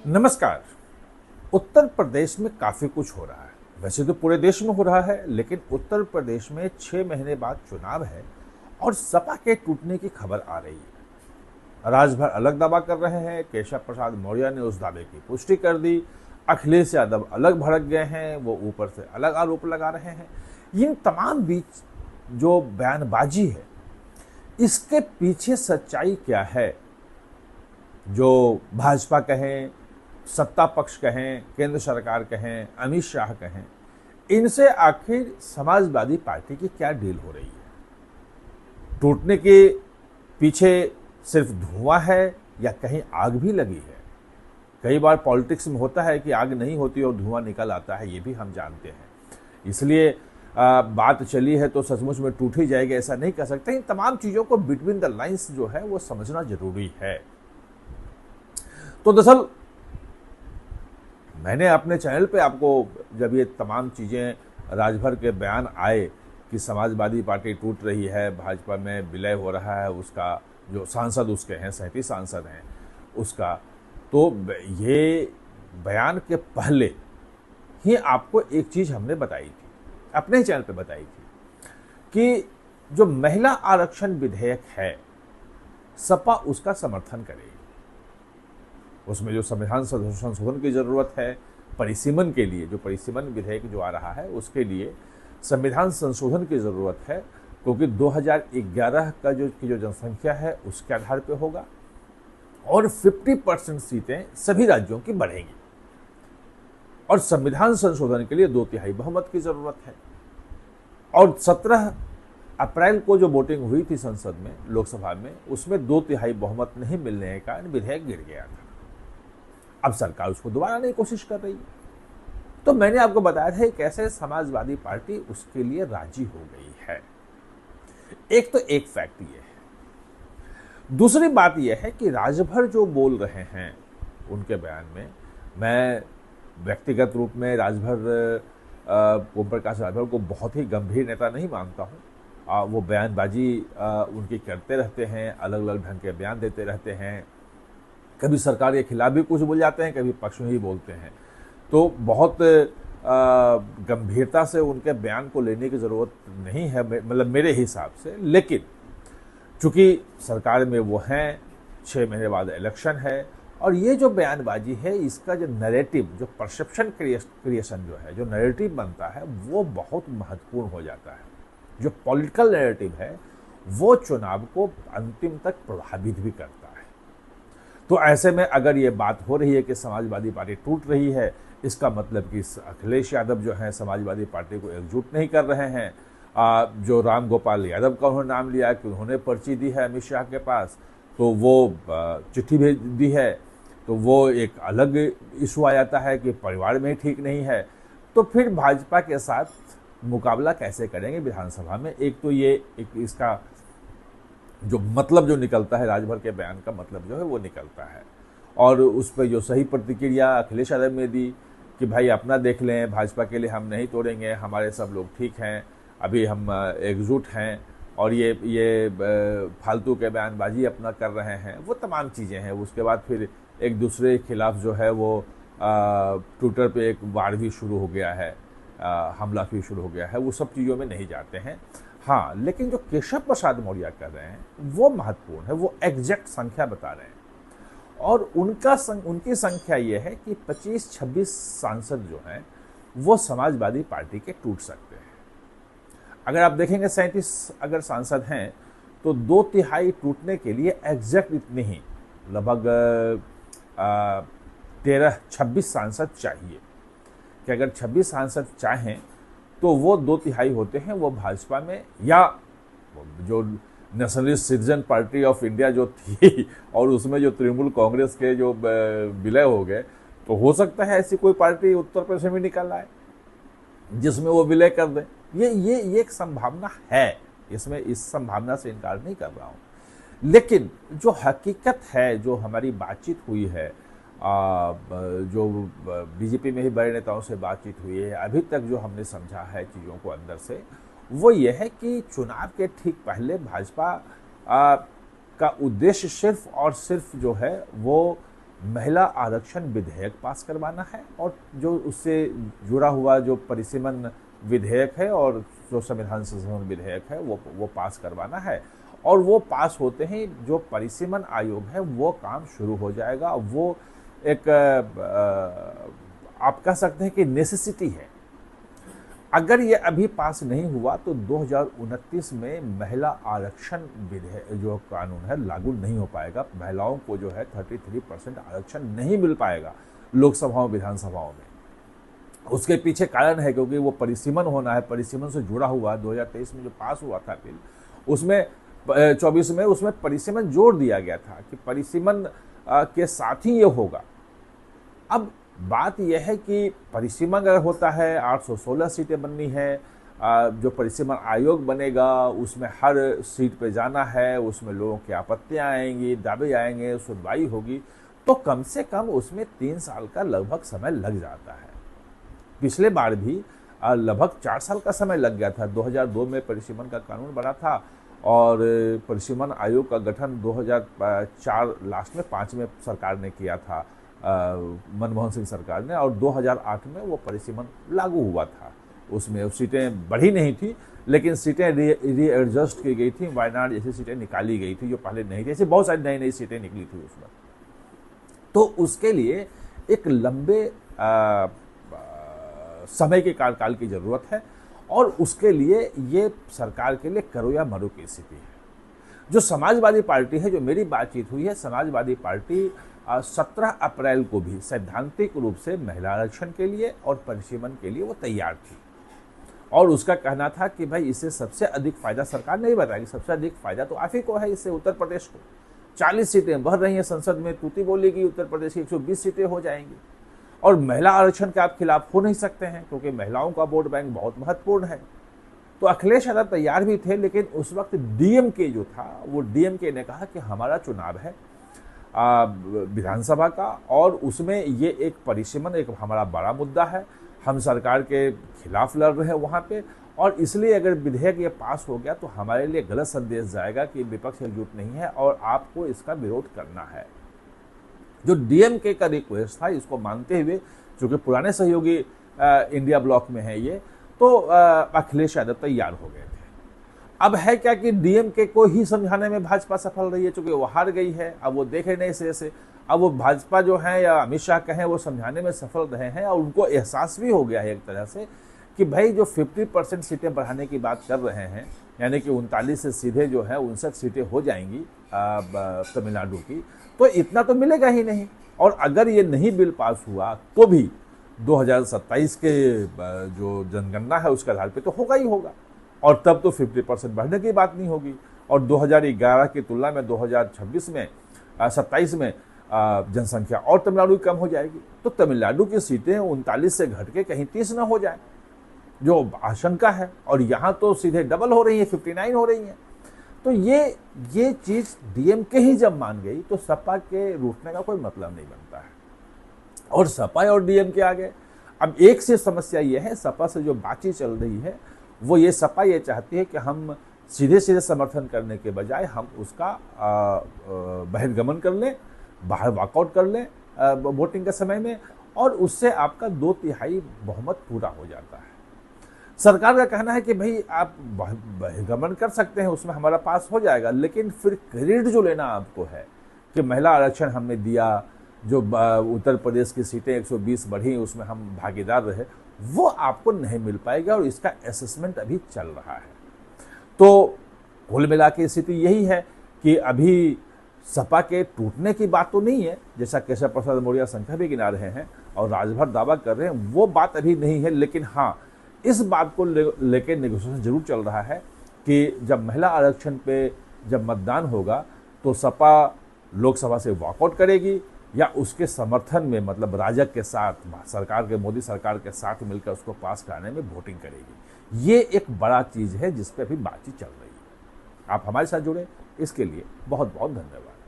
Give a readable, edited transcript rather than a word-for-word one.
नमस्कार। उत्तर प्रदेश में काफी कुछ हो रहा है। वैसे तो पूरे देश में हो रहा है, लेकिन उत्तर प्रदेश में 6 महीने बाद चुनाव है और सपा के टूटने की खबर आ रही है। राजभर अलग दावा कर रहे हैं, केशव प्रसाद मौर्य ने उस दावे की पुष्टि कर दी। अखिलेश यादव अलग भड़क गए हैं, वो ऊपर से अलग आरोप लगा रहे हैं। इन तमाम बीच जो बयानबाजी है, इसके पीछे सच्चाई क्या है? जो भाजपा कहें, सत्ता पक्ष कहें, केंद्र सरकार कहें, अमित शाह कहें, इनसे आखिर समाजवादी पार्टी की क्या डील हो रही है? टूटने के पीछे सिर्फ धुआं है या कहीं आग भी लगी है? कई बार पॉलिटिक्स में होता है कि आग नहीं होती और धुआं निकल आता है, ये भी हम जानते हैं। इसलिए बात चली है तो सचमुच में टूट ही जाएगी ऐसा नहीं कह सकते। इन तमाम चीजों को बिटवीन द लाइंस जो है वो समझना जरूरी है। तो दरअसल मैंने अपने चैनल पे आपको जब ये तमाम चीज़ें राजभर के बयान आए कि समाजवादी पार्टी टूट रही है, भाजपा में विलय हो रहा है, उसका जो सांसद उसके हैं 37 सांसद हैं उसका, तो ये बयान के पहले ही आपको एक चीज़ हमने बताई थी, अपने चैनल पे बताई थी कि जो महिला आरक्षण विधेयक है सपा उसका समर्थन करेगी। उसमें जो संविधान संशोधन की जरूरत है परिसीमन के लिए, जो परिसीमन विधेयक जो आ रहा है उसके लिए संविधान संशोधन की जरूरत है, क्योंकि 2011 का जो जनसंख्या है उसके आधार पे होगा और 50% सीटें सभी राज्यों की बढ़ेंगी और संविधान संशोधन के लिए 2/3 बहुमत की जरूरत है। और 17 अप्रैल को जो वोटिंग हुई थी संसद में, लोकसभा में, उसमें 2/3 बहुमत नहीं मिलने के कारण विधेयक गिर गया था। अब सरकार उसको दोबारा लाने की कोशिश कर रही है। तो मैंने आपको बताया था कैसे समाजवादी पार्टी उसके लिए राजी हो गई है। एक तो एक फैक्ट ये है। दूसरी बात यह है कि राजभर जो बोल रहे हैं उनके बयान में, मैं व्यक्तिगत रूप में राजभर ओम प्रकाश राजभर को बहुत ही गंभीर नेता नहीं मानता हूँ। वो बयानबाजी उनकी करते रहते हैं, अलग अलग ढंग के बयान देते रहते हैं, कभी सरकार के खिलाफ भी कुछ बोल जाते हैं, कभी पक्ष में ही बोलते हैं। तो बहुत गंभीरता से उनके बयान को लेने की ज़रूरत नहीं है, मतलब मेरे हिसाब से। लेकिन चूंकि सरकार में वो हैं, 6 महीने बाद इलेक्शन है और ये जो बयानबाजी है इसका जो नैरेटिव, जो परसेप्शन क्रिएशन जो है, जो नैरेटिव बनता है वो बहुत महत्वपूर्ण हो जाता है। जो पॉलिटिकल नैरेटिव है वो चुनाव को अंतिम तक प्रभावित भी करता है। तो ऐसे में अगर ये बात हो रही है कि समाजवादी पार्टी टूट रही है, इसका मतलब कि अखिलेश यादव जो हैं समाजवादी पार्टी को एकजुट नहीं कर रहे हैं। जो राम गोपाल यादव का उन्होंने नाम लिया कि उन्होंने पर्ची दी है अमित शाह के पास, तो वो चिट्ठी भेज दी है, तो वो एक अलग इशू आ जाता है कि परिवार में ठीक नहीं है। तो फिर भाजपा के साथ मुकाबला कैसे करेंगे विधानसभा में? एक तो ये एक इसका जो मतलब जो निकलता है, राजभर के बयान का मतलब जो है वो निकलता है। और उस पर जो सही प्रतिक्रिया अखिलेश यादव ने दी कि भाई अपना देख लें, भाजपा के लिए हम नहीं तोड़ेंगे, हमारे सब लोग ठीक हैं, अभी हम एकजुट हैं और ये फालतू के बयानबाजी अपना कर रहे हैं, वो तमाम चीज़ें हैं। उसके बाद फिर एक दूसरे के खिलाफ जो है वो ट्विटर पे एक वार भी शुरू हो गया है, हमला भी शुरू हो गया है। वो सब चीज़ों में नहीं जाते हैं। हाँ, लेकिन जो केशव प्रसाद मौर्य कर रहे हैं वो महत्वपूर्ण है। वो एग्जैक्ट संख्या बता रहे हैं और उनकी संख्या ये है कि 25-26 सांसद जो हैं वो समाजवादी पार्टी के टूट सकते हैं। अगर आप देखेंगे 37 अगर सांसद हैं तो 2/3 टूटने के लिए एग्जैक्ट इतने ही, लगभग 13-26 सांसद चाहिए कि अगर 26 सांसद चाहें तो वो 2/3 होते हैं वो भाजपा में, या जो nationalist citizen party of India जो थी और उसमें जो तृणमूल कांग्रेस के जो विलय हो गए, तो हो सकता है ऐसी कोई पार्टी उत्तर प्रदेश में निकल आए जिसमें वो विलय कर दें। ये एक संभावना है, इसमें इस संभावना से इनकार नहीं कर रहा हूँ। लेकिन जो हकीकत है, जो हमारी बातचीत हुई है, जो बीजेपी में ही बड़े नेताओं से बातचीत हुई है, अभी तक जो हमने समझा है चीज़ों को अंदर से, वो ये है कि चुनाव के ठीक पहले भाजपा का उद्देश्य सिर्फ और सिर्फ जो है वो महिला आरक्षण विधेयक पास करवाना है और जो उससे जुड़ा हुआ जो परिसीमन विधेयक है और जो संविधान संशोधन विधेयक है वो पास करवाना है। और वो पास होते ही जो परिसीमन आयोग है वो काम शुरू हो जाएगा। वो एक आप कह सकते हैं कि नेसेसिटी है। अगर ये अभी पास नहीं हुआ तो 2029 में महिला आरक्षण विधेयक जो कानून है लागू नहीं हो पाएगा। महिलाओं को जो है 33% आरक्षण नहीं मिल पाएगा लोकसभाओं विधानसभाओं में। उसके पीछे कारण है क्योंकि वो परिसीमन होना है, परिसीमन से जुड़ा हुआ 2023 में जो पास हुआ था बिल, उसमें 24 में उसमें परिसीमन जोड़ दिया गया था कि परिसीमन के साथ ही ये होगा। अब बात यह है कि परिसीमन अगर होता है 816 सीटें बननी है, जो परिसीमन आयोग बनेगा उसमें हर सीट पे जाना है, उसमें लोगों की आपत्तियां आएंगी, दावे आएंगे, सुनवाई होगी, तो कम से कम उसमें 3 साल का लगभग समय लग जाता है। पिछले बार भी लगभग 4 साल का समय लग गया था। 2002 में परिसीमन का कानून बना था और परिसीमन आयोग का गठन 2004 लास्ट में 5 में सरकार ने किया था, मनमोहन सिंह सरकार ने, और 2008 में वो परिसीमन लागू हुआ था। उसमें सीटें बढ़ी नहीं थी लेकिन सीटें रीएडजस्ट की गई थी। वायनाड जैसी सीटें निकाली गई थी जो पहले नहीं थी। ऐसी बहुत सारी नई नई सीटें निकली थी उसमें। तो उसके लिए एक लंबे समय के कार्यकाल की जरूरत है और उसके लिए ये सरकार के लिए करो या मरो की स्थिति है। जो समाजवादी पार्टी है, जो मेरी बातचीत हुई है, समाजवादी पार्टी 17 अप्रैल को भी सैद्धांतिक रूप से महिला आरक्षण के लिए और परिसीमन के लिए वो तैयार थी और उसका कहना था कि भाई इससे सबसे अधिक फायदा सरकार नहीं बताएगी, सबसे अधिक फायदा तो आप ही को है, इससे उत्तर प्रदेश को 40 सीटें बढ़ रही हैं संसद में, तूती बोलेगी उत्तर प्रदेश की 120 सीटें हो जाएंगी। और महिला आरक्षण के आप खिलाफ हो नहीं सकते हैं क्योंकि महिलाओं का वोट बैंक बहुत महत्वपूर्ण है। तो अखिलेश यादव तैयार भी थे लेकिन उस वक्त डीएमके जो था वो डीएमके ने कहा कि हमारा चुनाव है विधानसभा का और उसमें ये एक परिसीमन एक हमारा बड़ा मुद्दा है, हम सरकार के खिलाफ लड़ रहे हैं वहाँ पे, और इसलिए अगर विधेयक ये पास हो गया तो हमारे लिए गलत संदेश जाएगा कि विपक्ष एकजुट नहीं है और आपको इसका विरोध करना है। जो डीएमके का रिक्वेस्ट था इसको मानते हुए, चूंकि पुराने सहयोगी इंडिया ब्लॉक में है ये, तो अखिलेश यादव तैयार हो गए थे। अब है क्या कि डीएमके को ही समझाने में भाजपा सफल रही है, चूंकि वो हार गई है। अब वो देखे नहीं सिरे से, अब वो भाजपा जो है या अमित शाह कहें वो समझाने में सफल रहे हैं और उनको एहसास भी हो गया है एक तरह से कि भाई जो 50% सीटें बढ़ाने की बात कर रहे हैं, यानी कि 39 से सीधे जो है 59 सीटें हो जाएंगी तमिलनाडु की, तो इतना तो मिलेगा ही नहीं। और अगर ये नहीं बिल पास हुआ तो भी 2027 के जो जनगणना है उसके आधार पे तो होगा ही होगा और तब तो 50% बढ़ने की बात नहीं होगी। और 2011 की तुलना में 2026 में 27 में जनसंख्या और तमिलनाडु की कम हो जाएगी, तो तमिलनाडु की सीटें 39 से घट के कहीं 30 ना हो जाए, जो आशंका है। और यहाँ तो सीधे डबल हो रही है, 59 हो रही है। तो ये चीज डीएमके ही जब मान गई तो सपा के रूठने का कोई मतलब नहीं बनता है। और सपा और डीएमके आ गए। अब एक से समस्या ये है, सपा से जो बातचीत चल रही है वो ये, सपा ये चाहती है कि हम सीधे सीधे समर्थन करने के बजाय हम उसका बहिर्गमन कर लें, बाहर वॉकआउट कर लें वोटिंग के समय में, और उससे आपका 2/3 बहुमत पूरा हो जाता है। सरकार का कहना है कि भाई आप बहिर्गमन कर सकते हैं, उसमें हमारा पास हो जाएगा, लेकिन फिर क्रेडिट जो लेना आपको है कि महिला आरक्षण हमने दिया, जो उत्तर प्रदेश की सीटें 120 बढ़ी उसमें हम भागीदार रहे, वो आपको नहीं मिल पाएगा और इसका असेसमेंट अभी चल रहा है। तो कुल मिला के स्थिति यही है कि अभी सपा के टूटने की बात तो नहीं है, जैसा केशव प्रसाद मौर्य संख्या भी गिना रहे हैं और राजभर दावा कर रहे हैं, वो बात अभी नहीं है। लेकिन हाँ, इस बात को लेकर नेगोशिएशन जरूर चल रहा है कि जब महिला आरक्षण पे जब मतदान होगा तो सपा लोकसभा से वॉकआउट करेगी या उसके समर्थन में, मतलब राजग के साथ, सरकार के, मोदी सरकार के साथ मिलकर उसको पास कराने में वोटिंग करेगी। ये एक बड़ा चीज है जिस पे अभी बातचीत चल रही है। आप हमारे साथ जुड़े, इसके लिए बहुत बहुत धन्यवाद।